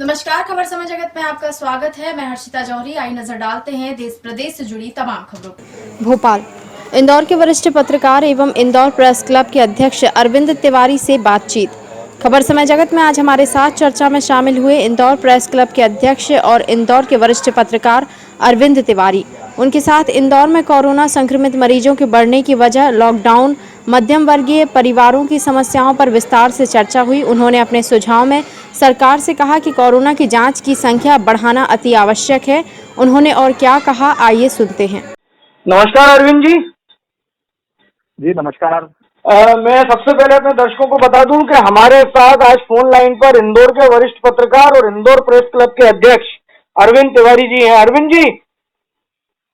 नमस्कार, खबर समय जगत में आपका स्वागत है। मैं हर्षिता जौहरी। आई नजर डालते हैं देश प्रदेश से जुड़ी तमाम खबरों पर। भोपाल। इंदौर के वरिष्ठ पत्रकार एवं इंदौर प्रेस क्लब के अध्यक्ष अरविंद तिवारी से बातचीत। खबर समय जगत में आज हमारे साथ चर्चा में शामिल हुए इंदौर प्रेस क्लब के अध्यक्ष और इंदौर के वरिष्ठ पत्रकार अरविंद तिवारी। उनके साथ इंदौर में कोरोना संक्रमित मरीजों के बढ़ने की वजह, लॉकडाउन, मध्यम वर्गीय परिवारों की समस्याओं पर विस्तार से चर्चा हुई। उन्होंने अपने सुझाव में सरकार से कहा कि कोरोना की जांच की संख्या बढ़ाना अति आवश्यक है। उन्होंने और क्या कहा, आइए सुनते हैं। नमस्कार अरविंद जी। जी नमस्कार। मैं सबसे पहले अपने दर्शकों को बता दूं कि हमारे साथ आज फोन लाइन पर इंदौर के वरिष्ठ पत्रकार और इंदौर प्रेस क्लब के अध्यक्ष अरविंद तिवारी जी हैं। अरविंद जी,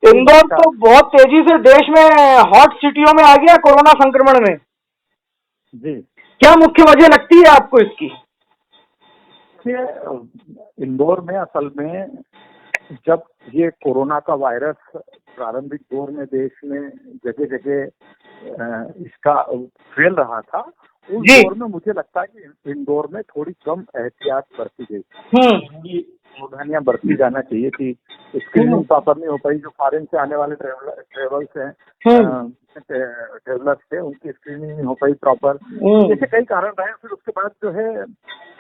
इंदौर तो बहुत तेजी से देश में हॉट सिटियों में आ गया कोरोना संक्रमण में। जी, क्या मुख्य वजह लगती है आपको इसकी? इंदौर में असल में जब ये कोरोना का वायरस प्रारंभिक दौर में देश में जगह जगह इसका फैल रहा था, उस दौर में मुझे लगता है कि इंदौर में थोड़ी कम एहतियात बरती गई। सावधानियां बरती जाना चाहिए थी। स्क्रीनिंग प्रॉपर नहीं हो पाई। जो फॉरेन से आने वाले ट्रेवल्स हैं, ट्रेवलर्स थे, उनकी स्क्रीनिंग नहीं हो पाई प्रॉपर। ऐसे कई कारण रहे। फिर उसके बाद जो है,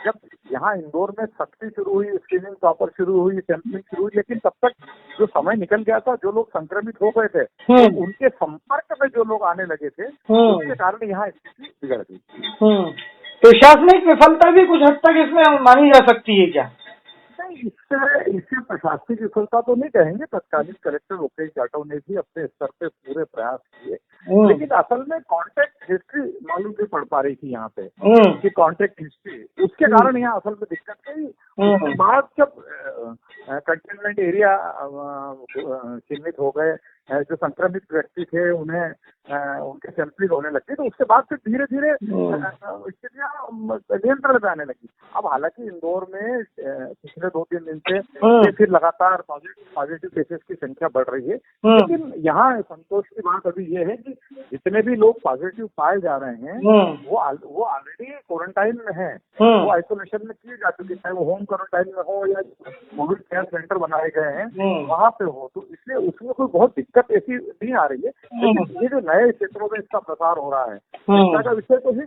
जब यहाँ इंदौर में सख्ती शुरू हुई, स्क्रीनिंग प्रॉपर शुरू हुई, सैंपलिंग शुरू हुई, लेकिन तब तक जो समय निकल गया था, जो लोग संक्रमित हो गए थे, तो उनके संपर्क में जो लोग आने लगे थे, उसके कारण यहाँ स्थिति बिगड़ गई। प्रशासनिक विफलता भी कुछ हद तक इसमें मानी जा सकती है क्या? इससे प्रशासनिक विफलता तो नहीं कहेंगे। तत्कालीन कलेक्टर लोकेश जाटव ने भी अपने स्तर पे पूरे प्रयास किए, लेकिन असल में कॉन्टेक्ट हिस्ट्री मालूम नहीं पड़ पा रही थी यहाँ पे कि कॉन्टेक्ट हिस्ट्री, उसके कारण यहाँ असल में दिक्कत गई। उसके बाद जब कंटेनमेंट एरिया चिन्हित हो गए, जो संक्रमित व्यक्ति थे उन्हें उनके सैंपलिंग होने लगी, तो उसके बाद फिर धीरे धीरे स्थितियाँ नियंत्रण में आने लगी। अब हालांकि इंदौर में पिछले 2-3 दिन से फिर लगातार पॉजिटिव केसेस की संख्या बढ़ रही है, लेकिन यहाँ संतोष की बात अभी ये है कि जितने भी लोग पॉजिटिव पाए जा रहे हैं वो ऑलरेडी क्वारंटाइन में हैं, वो आइसोलेशन में किए जा चुके, चाहे वो होम क्वारंटाइन में हो या कोविड केयर सेंटर बनाए गए हैं वहाँ पे हो, तो इसलिए उसमें कोई बहुत दिक्कत ऐसी नहीं आ रही है। लेकिन ये जो नए क्षेत्रों में इसका प्रसार हो रहा है, चिंता का विषय तो है।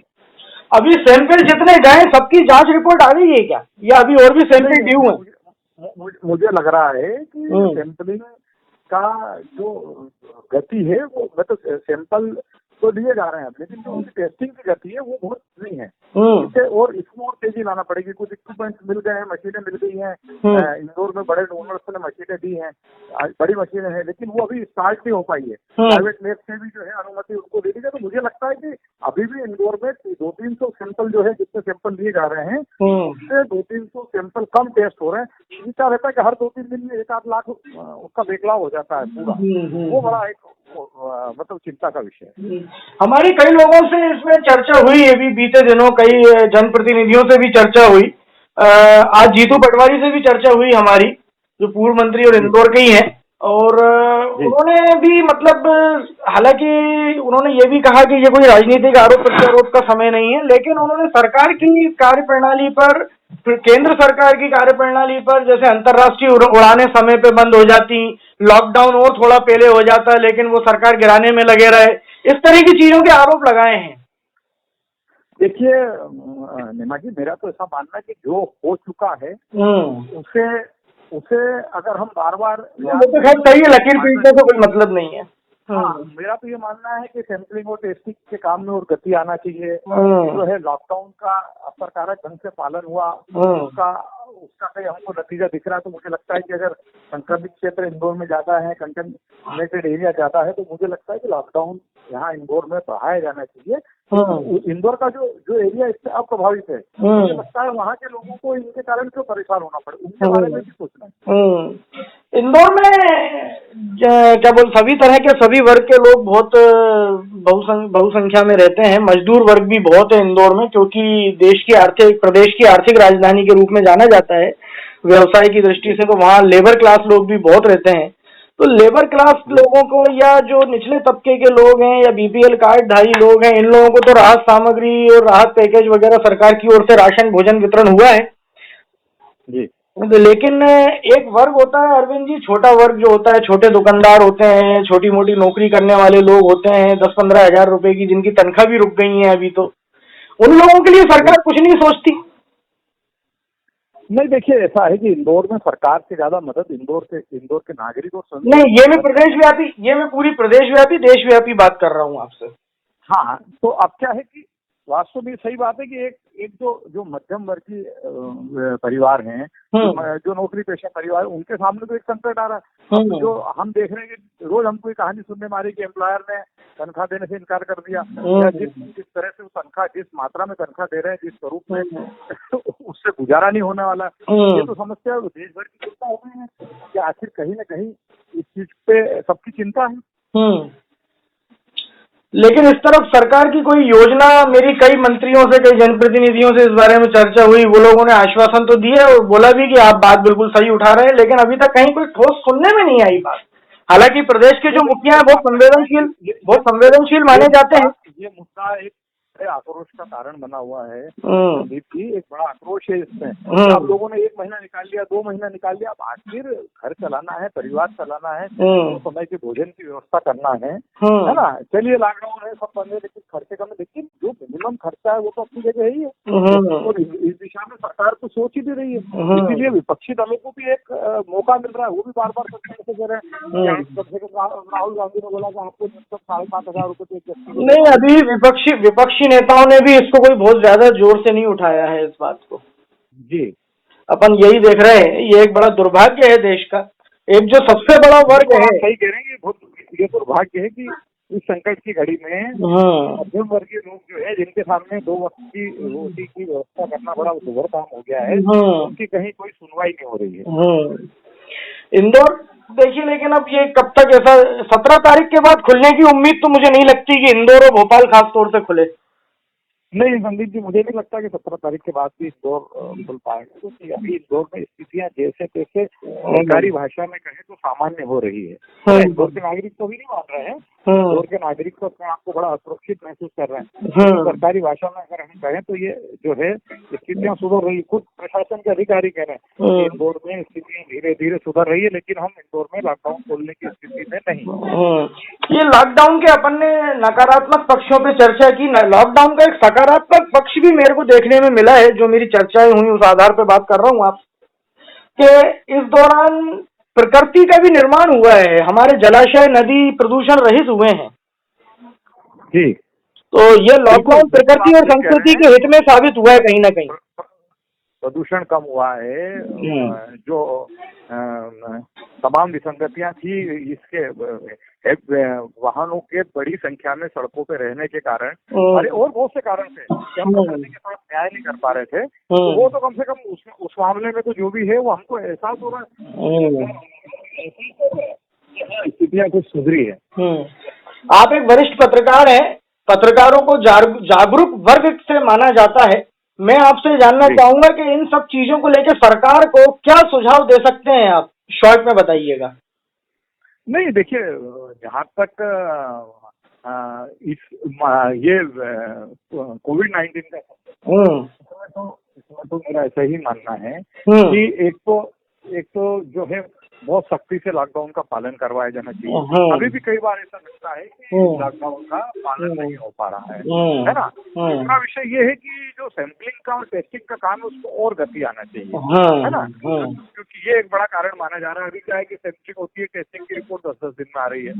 अभी सैंपल जितने गए सबकी जांच रिपोर्ट आ गई है क्या, या अभी और भी सैंपल ड्यू है? मुझे लग रहा है कि सैंपलिंग का जो गति है वो, मतलब सैंपल तो लिए जा रहे हैं, लेकिन जो उनकी टेस्टिंग की गति है वो बहुत नहीं है। और इसमें और तेजी लाना पड़ेगी। कुछ इक्विपमेंट्स मिल गए हैं, मशीनें मिल गई हैं, इंदौर में बड़े डोनर्स ने मशीनें दी हैं, बड़ी मशीनें हैं, लेकिन वो अभी स्टार्ट नहीं हो पाई है। प्राइवेट लैब से भी जो है अनुमति उनको दे दी है। तो मुझे लगता है कि अभी भी इंदौर में 200-300 सैंपल जो है, जितने सैंपल लिए जा रहे हैं उससे 200-300 सैंपल कम टेस्ट हो रहे हैं। विचार रहता है कि हर 2-3 दिन में 1-8 लाख उसका बैकलॉग हो जाता है पूरा। वो बड़ा एक मतलब चिंता का विषय है। हमारी कई लोगों से इसमें चर्चा हुई है, भी बीते दिनों कई जनप्रतिनिधियों से भी चर्चा हुई। आज जीतू पटवारी से भी चर्चा हुई हमारी, जो पूर्व मंत्री और इंदौर के ही हैं, और उन्होंने भी मतलब, हालांकि उन्होंने ये भी कहा कि ये कोई राजनीतिक आरोप प्रत्यारोप का समय नहीं है, लेकिन उन्होंने सरकार की कार्यप्रणाली पर, केंद्र सरकार की कार्यप्रणाली पर, जैसे अंतर्राष्ट्रीय उड़ानें समय पे बंद हो जाती, लॉकडाउन और थोड़ा पहले हो जाता, लेकिन वो सरकार गिराने में लगे रहे, इस तरह की चीजों के आरोप लगाए हैं। देखिए निमा जी, मेरा तो ऐसा मानना है कि जो हो चुका है उसे अगर हम बार बार, तो खैर सही है, लकीर पीटने से कोई मतलब नहीं है। हाँ, मेरा तो ये मानना है कि सैंपलिंग और टेस्टिंग के काम में और गति आना चाहिए। जो है लॉकडाउन का असरकारक ढंग से पालन हुआ, उसका कहीं हमको नतीजा दिख रहा है। तो मुझे लगता है कि अगर संक्रमित क्षेत्र इंदौर में ज्यादा है, कंटेनमेंटेड एरिया ज्यादा है, तो मुझे लगता है कि लॉकडाउन यहाँ इंदौर में बढ़ाया जाना चाहिए। इंदौर का जो एरिया इससे अप्रभावित है, मुझे लगता है वहाँ के लोगों को इनके कारण क्यों परेशान होना पड़े, उनके बारे में भी सोचना है। इंदौर में क्या बोल, सभी तरह के, सभी वर्ग के लोग बहुत बहुसंख्या में रहते हैं। मजदूर वर्ग भी बहुत है इंदौर में, क्योंकि प्रदेश की आर्थिक राजधानी के रूप में जाना जाता है। व्यवसाय की दृष्टि से तो वहाँ लेबर क्लास लोग भी बहुत रहते हैं। तो लेबर क्लास लोगों को, या जो निचले तबके के लोग हैं, या बीपीएल कार्डधारी लोग हैं, इन लोगों को तो राहत सामग्री और राहत पैकेज वगैरह सरकार की ओर से राशन भोजन वितरण हुआ है। जी लेकिन एक वर्ग होता है अरविंद जी, छोटा वर्ग जो होता है, छोटे दुकानदार होते हैं, छोटी मोटी नौकरी करने वाले लोग होते हैं, 10-15 हजार रुपए की जिनकी तनख्वाह भी रुक गई है अभी, तो उन लोगों के लिए जी सरकार कुछ नहीं सोचती। नहीं, देखिए ऐसा है कि इंदौर में सरकार से ज्यादा मदद इंदौर के नागरिक और नहीं, ये मैं मदद। प्रदेशव्यापी, ये मैं पूरी प्रदेशव्यापी देशव्यापी बात कर रहा हूँ आपसे। हाँ, तो अब क्या है कि वास्तव में सही बात है कि एक एक जो मध्यम वर्गीय परिवार हैं, जो नौकरी पेशा परिवार, उनके सामने तो एक संकट आ रहा है। अब जो हम देख रहे हैं कि रोज हमको एक कहानी सुनने में आ रही है कि एम्प्लॉयर ने तनख्वाह देने से इनकार कर दिया, या जिस तरह से वो तनख्वाह, जिस मात्रा में तनख्वाह दे रहे हैं, जिस स्वरूप में, उससे गुजारा नहीं होने वाला। ये तो समस्या देश भर की चिंता हो गई है कि आखिर कहीं ना कहीं इस चीज पे सबकी चिंता है। लेकिन इस तरफ सरकार की कोई योजना, मेरी कई मंत्रियों से, कई जनप्रतिनिधियों से इस बारे में चर्चा हुई, वो लोगों ने आश्वासन तो दिया और बोला भी कि आप बात बिल्कुल सही उठा रहे हैं, लेकिन अभी तक कहीं कोई ठोस सुनने में नहीं आई बात। हालांकि प्रदेश के जो मुखिया हैं बहुत संवेदनशील माने जाते हैं। ये मुद्दा एक बड़े आक्रोश का कारण बना हुआ है संदीप जी, एक बड़ा आक्रोश है इसमें। आप लोगों ने 1 महीना निकाल लिया, 2 महीना निकाल लिया, अब आखिर घर चलाना है, परिवार चलाना है, तो समय के भोजन की व्यवस्था करना है ना। चलिए लॉकडाउन है, सब बंद है, लेकिन खर्चे कम है, लेकिन जो मिनिमम खर्चा है वो तो अपनी जगह ही है, और इस दिशा में सरकार तो सोच ही दे रही है। इसीलिए विपक्षी दलों को भी एक मौका मिल रहा है, वो भी बार बार कम से कम राहुल गांधी ने बोला कि आपको 5,500 रुपए। नहीं, अभी विपक्षी नेताओं ने भी इसको कोई बहुत ज्यादा जोर से नहीं उठाया है इस बात को। जी, अपन यही देख रहे हैं, ये एक बड़ा दुर्भाग्य है देश का। एक जो सबसे बड़ा वर्ग है, सही कह रहे हैं, ये दुर्भाग्य है कि इस संकट की घड़ी में मध्यम वर्गीय लोग जो है, जिनके सामने 2 वक्त की रोटी की व्यवस्था करना बड़ा दुर्भर काम हो गया है, उनकी कहीं कोई सुनवाई नहीं हो रही है। इंदौर देखिए, लेकिन अब ये कब तक ऐसा, 17 तारीख के बाद खुलने की उम्मीद तो मुझे नहीं लगती कि इंदौर और भोपाल खास तौर से खुले। नहीं संदीप जी, मुझे नहीं लगता कि 17 तारीख के बाद भी इंदौर खुल पाएगा, क्योंकि अभी इंदौर में स्थितियां जैसे तैसे सरकारी भाषा में कहें तो सामान्य हो रही है। इंदौर के नागरिक तो भी नहीं मान रहे हैं, इंदौर के नागरिक तो अपने आप को बड़ा असुरक्षित महसूस कर रहे हैं। सरकारी भाषा में अगर हम कहें तो ये जो है स्थितियां सुधर रही, खुद प्रशासन के अधिकारी कह रहे हैं इंदौर में स्थितियां धीरे धीरे सुधर रही है, लेकिन हम इंदौर में लॉकडाउन खोलने की स्थिति में नहीं। ये लॉकडाउन के अपन ने नकारात्मक पक्षों पे चर्चा की, लॉकडाउन का एक सकारात्मक पक्ष भी मेरे को देखने में मिला है, जो मेरी चर्चाएं हुई उस आधार पे बात कर रहा हूँ आप, कि इस दौरान प्रकृति का भी निर्माण हुआ है, हमारे जलाशय, नदी प्रदूषण रहित हुए हैं जी। तो ये लॉकडाउन प्रकृति और संस्कृति के हित में साबित हुआ है कहीं ना कहीं। प्रदूषण कम हुआ है, जो तमाम विसंगतियां थी इसके वाहनों के बड़ी संख्या में सड़कों पे रहने के कारण, अरे और बहुत से कारण थे कि हम प्रकृति के साथ न्याय नहीं कर पा रहे थे, तो वो तो कम से कम उस मामले में तो जो भी है वो हमको एहसास हो रहा है, स्थितियां कुछ सुधरी है। आप एक वरिष्ठ पत्रकार हैं, पत्रकारों को जागरूक वर्ग से माना जाता है। मैं आपसे जानना चाहूंगा कि इन सब चीजों को लेकर सरकार को क्या सुझाव दे सकते हैं आप, शॉर्ट में बताइएगा। नहीं देखिए, जहाँ तक ये कोविड-19 का इसमें तो मेरा ऐसा ही मानना है कि एक तो जो है बहुत सख्ती से लॉकडाउन का पालन करवाया जाना चाहिए। अभी भी कई बार ऐसा लगता है कि लॉकडाउन का पालन नहीं हो पा रहा है ना। दूसरा विषय ये है कि जो सैंपलिंग का और टेस्टिंग का काम है उसको और गति आना चाहिए, है ना, क्योंकि ये एक बड़ा कारण माना जा रहा है। अभी क्या है कि सैंपलिंग होती है, टेस्टिंग की रिपोर्ट 10-10 दिन में आ रही है,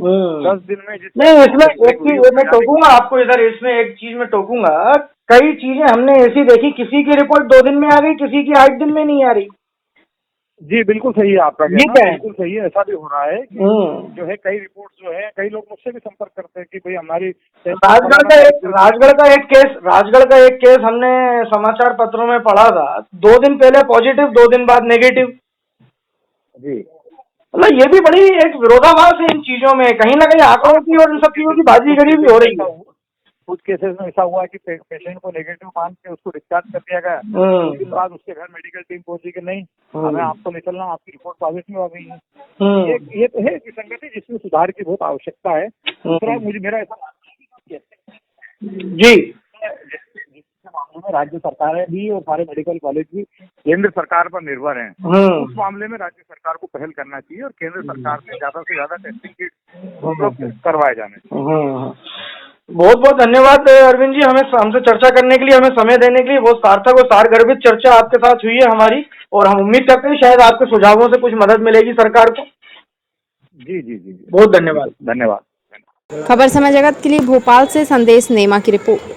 10 दिन में नहीं, इसमें एक चीज मैं टोकूंगा आपको इधर, इसमें एक चीज में टोकूंगा, कई चीजें हमने ऐसी देखी, किसी की रिपोर्ट 2 दिन में आ गई, किसी की 8 दिन में नहीं आ रही। जी बिल्कुल सही है आपका कहना, बिल्कुल सही है। ऐसा भी हो रहा है कि जो है कई रिपोर्ट जो है, कई लोग मुझसे भी संपर्क करते हैं कि भाई हमारी राजगढ़ का एक केस हमने समाचार पत्रों में पढ़ा था, 2 दिन पहले पॉजिटिव, 2 दिन बाद नेगेटिव। जी, मतलब ये भी बड़ी एक विरोधाभास है इन चीजों में, कहीं ना कहीं आंकड़ों की और इन सब चीजों की बाजीगरी भी हो रही है। कुछ केसेस में ऐसा हुआ कि पेशेंट को नेगेटिव मान के उसको डिस्चार्ज कर दिया गया, उसके बाद उसके घर मेडिकल टीम पहुंची कि नहीं हमें आपको नहीं चलना, आपकी रिपोर्ट पॉजिटिव आ गई है। ये तो है विसंगति जिसमें सुधार की बहुत आवश्यकता है। दूसरा मेरा ऐसा जी के मामले में राज्य सरकारें भी और सारे मेडिकल कॉलेज भी केंद्र सरकार पर निर्भर हैं। उस मामले में राज्य सरकार को पहल करना चाहिए और केंद्र सरकार से ज्यादा टेस्टिंग किट उपलब्ध करवाए जाने चाहिए। बहुत बहुत धन्यवाद अरविंद जी, हमसे चर्चा करने के लिए, हमें समय देने के लिए। बहुत सार्थक और सारगर्भित चर्चा आपके साथ हुई है हमारी, और हम उम्मीद करते हैं शायद आपके सुझावों से कुछ मदद मिलेगी सरकार को। जी जी जी, बहुत धन्यवाद। धन्यवाद। खबर समय जगत के लिए भोपाल से संदेश नेमा की report.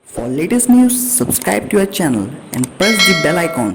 For latest news, subscribe to our channel and press the bell icon.